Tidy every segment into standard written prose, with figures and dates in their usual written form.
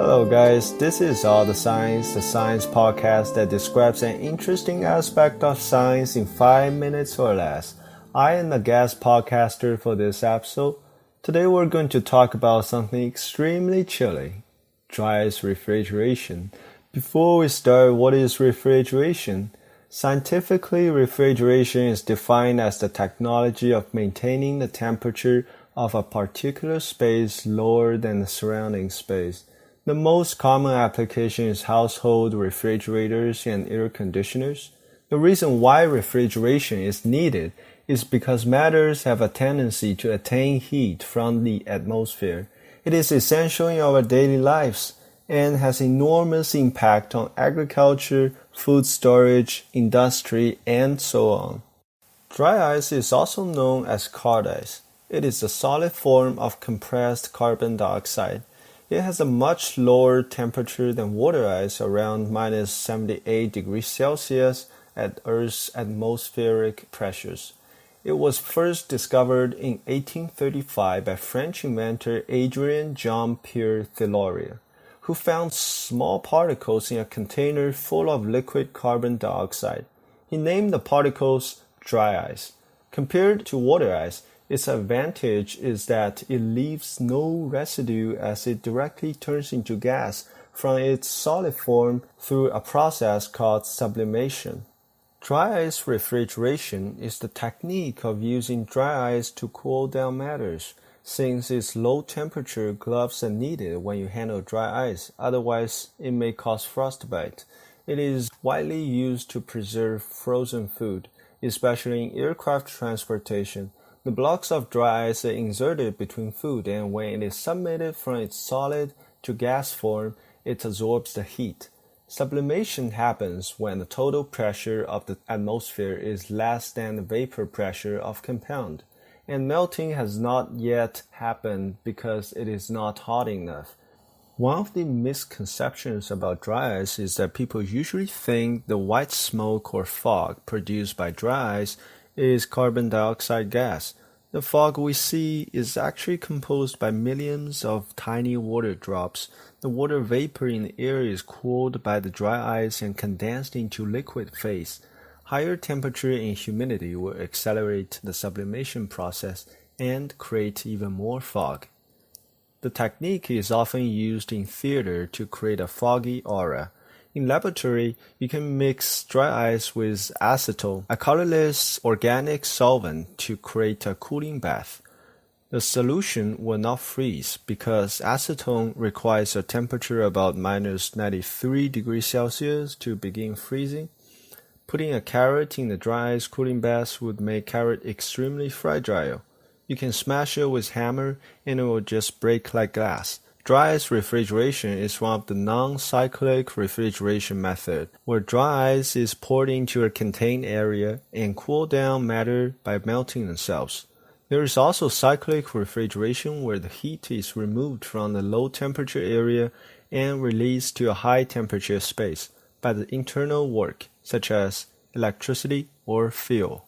Hello guys, this is All the Science podcast that describes an interesting aspect of science in 5 minutes or less. I am the guest podcaster for this episode. Today we're going to talk about something extremely chilly, dry ice refrigeration. Before we start, what is refrigeration? Scientifically, refrigeration is defined as the technology of maintaining the temperature of a particular space lower than the surrounding space. The most common application is household refrigerators and air conditioners. The reason why refrigeration is needed is because matters have a tendency to attain heat from the atmosphere. It is essential in our daily lives and has enormous impact on agriculture, food storage, industry, and so on. Dry ice is also known as cold ice. It is a solid form of compressed carbon dioxide. It has a much lower temperature than water ice, around minus 78 degrees Celsius at Earth's atmospheric pressures. It was first discovered in 1835 by French inventor Adrien Jean-Pierre Thiloria, who found small particles in a container full of liquid carbon dioxide. He named the particles dry ice. Compared to water ice, its advantage is that it leaves no residue as it directly turns into gas from its solid form through a process called sublimation. Dry ice refrigeration is the technique of using dry ice to cool down matters. Since its low temperature, gloves are needed when you handle dry ice, otherwise it may cause frostbite. It is widely used to preserve frozen food, especially in aircraft transportation. The blocks of dry ice are inserted between food, and when it is submitted from its solid to gas form, it absorbs the heat. Sublimation happens when the total pressure of the atmosphere is less than the vapor pressure of compound, and melting has not yet happened because it is not hot enough. One of the misconceptions about dry ice is that people usually think the white smoke or fog produced by dry ice is carbon dioxide gas. The fog we see is actually composed by millions of tiny water drops. The water vapor in the air is cooled by the dry ice and condensed into liquid phase. Higher temperature and humidity will accelerate the sublimation process and create even more fog. The technique is often used in theater to create a foggy aura. In laboratory, you can mix dry ice with acetone, a colorless organic solvent, to create a cooling bath. The solution will not freeze because acetone requires a temperature about minus 93 degrees Celsius to begin freezing. Putting a carrot in the dry ice cooling bath would make carrot extremely fragile. You can smash it with hammer and it will just break like glass. Dry ice refrigeration is one of the non-cyclic refrigeration methods, where dry ice is poured into a contained area and cool down matter by melting themselves. There is also cyclic refrigeration, where the heat is removed from the low temperature area and released to a high temperature space by the internal work, such as electricity or fuel.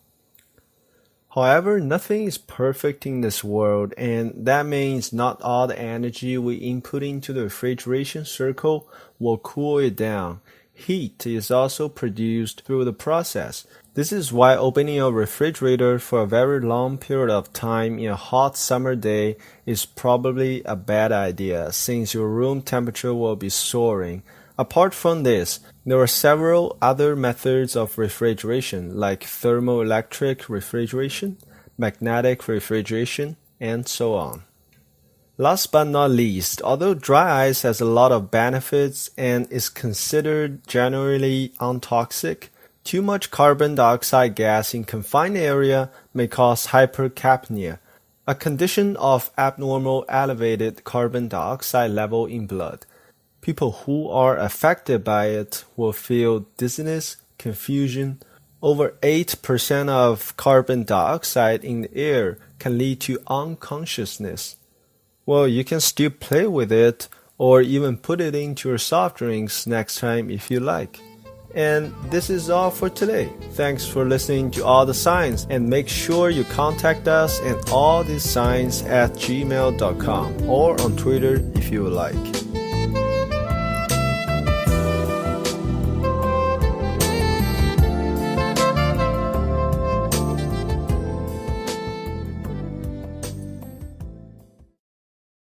However, nothing is perfect in this world, and that means not all the energy we input into the refrigeration circle will cool it down. Heat is also produced through the process. This is why opening a refrigerator for a very long period of time in a hot summer day is probably a bad idea, since your room temperature will be soaring. Apart from this, there are several other methods of refrigeration, like thermoelectric refrigeration, magnetic refrigeration, and so on. Last but not least, although dry ice has a lot of benefits and is considered generally untoxic, too much carbon dioxide gas in confined area may cause hypercapnia, a condition of abnormal elevated carbon dioxide level in blood. People who are affected by it will feel dizziness, confusion. Over 8% of carbon dioxide in the air can lead to unconsciousness. Well, you can still play with it or even put it into your soft drinks next time if you like. And this is all for today. Thanks for listening to All the Science, and make sure you contact us at allthescience@gmail.com or on Twitter if you would like.